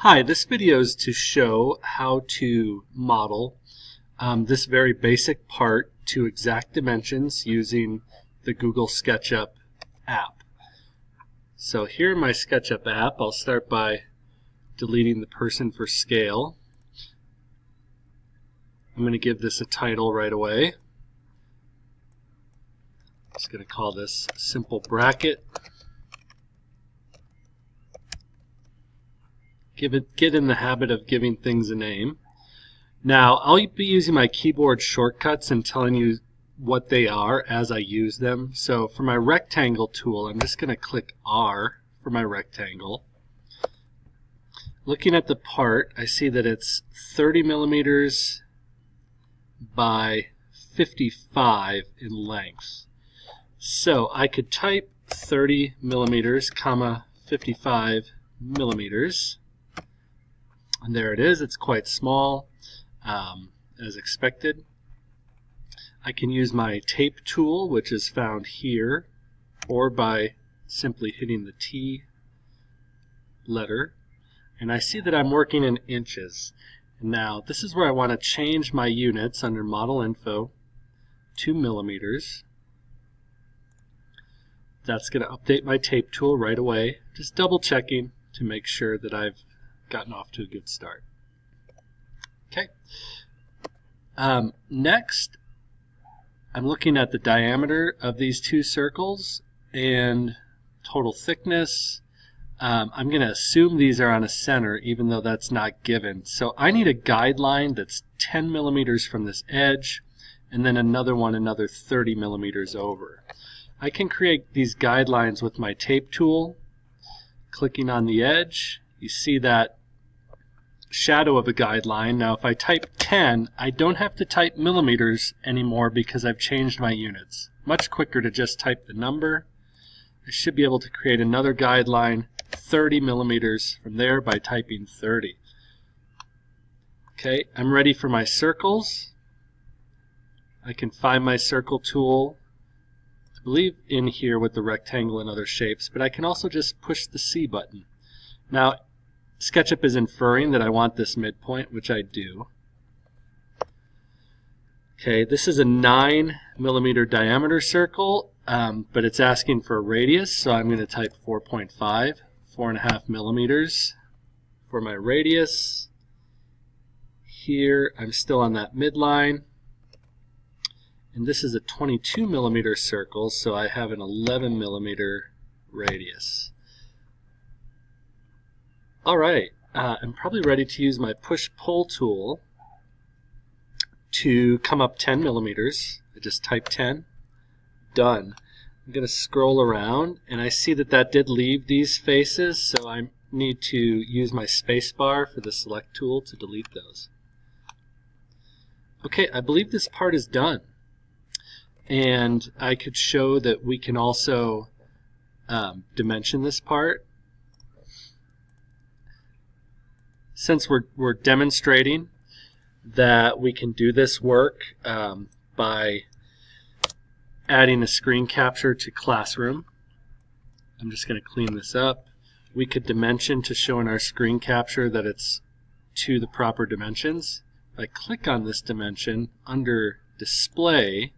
Hi, this video is to show how to model this very basic part to exact dimensions using the Google SketchUp app. So here in my SketchUp app, I'll start by deleting the person for scale. I'm going to give this a title right away. I'm just going to call this simple bracket. Get in the habit of giving things a name. Now, I'll be using my keyboard shortcuts and telling you what they are as I use them. So for my rectangle tool, I'm just going to click R for my rectangle. Looking at the part, I see that it's 30 millimeters by 55 in length. So I could type 30 millimeters, comma 55 millimeters. And there it is. It's quite small, as expected. I can use my tape tool, which is found here, or by simply hitting the T letter. And I see that I'm working in inches. Now, this is where I want to change my units under Model Info to millimeters. That's going to update my tape tool right away. Just double checking to make sure that I've gotten off to a good start. Okay. Next, I'm looking at the diameter of these two circles and total thickness. I'm going to assume these are on a center, even though that's not given. So I need a guideline that's 10 millimeters from this edge, and then another 30 millimeters over. I can create these guidelines with my tape tool. Clicking on the edge, you see that shadow of a guideline. Now if I type 10, I don't have to type millimeters anymore because I've changed my units. Much quicker to just type the number. I should be able to create another guideline, 30 millimeters from there by typing 30. Okay, I'm ready for my circles. I can find my circle tool, I believe in here with the rectangle and other shapes, but I can also just push the C button. Now SketchUp is inferring that I want this midpoint, which I do. Okay, this is a 9 millimeter diameter circle, but it's asking for a radius, so I'm going to type 4.5, 4.5 millimeters for my radius. Here, I'm still on that midline. And this is a 22 millimeter circle, so I have an 11 millimeter radius. Alright, I'm probably ready to use my push-pull tool to come up 10 millimeters. I just type 10. Done. I'm going to scroll around, and I see that that did leave these faces, so I need to use my spacebar for the select tool to delete those. Okay, I believe this part is done. And I could show that we can also dimension this part. Since we're demonstrating that we can do this work by adding a screen capture to Classroom, I'm just going to clean this up. We could dimension to show in our screen capture that it's to the proper dimensions. If I click on this dimension under Display,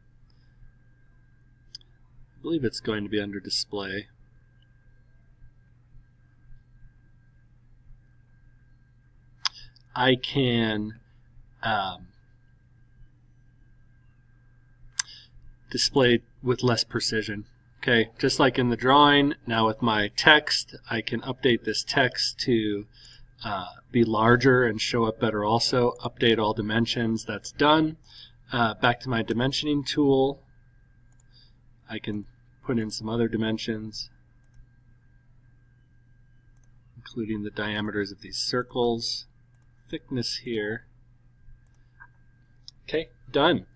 I believe it's going to be under Display. I can display with less precision. Okay, just like in the drawing, now with my text, I can update this text to be larger and show up better also. Update all dimensions, that's done. Back to my dimensioning tool, I can put in some other dimensions, including the diameters of these circles. Thickness here. Okay, done.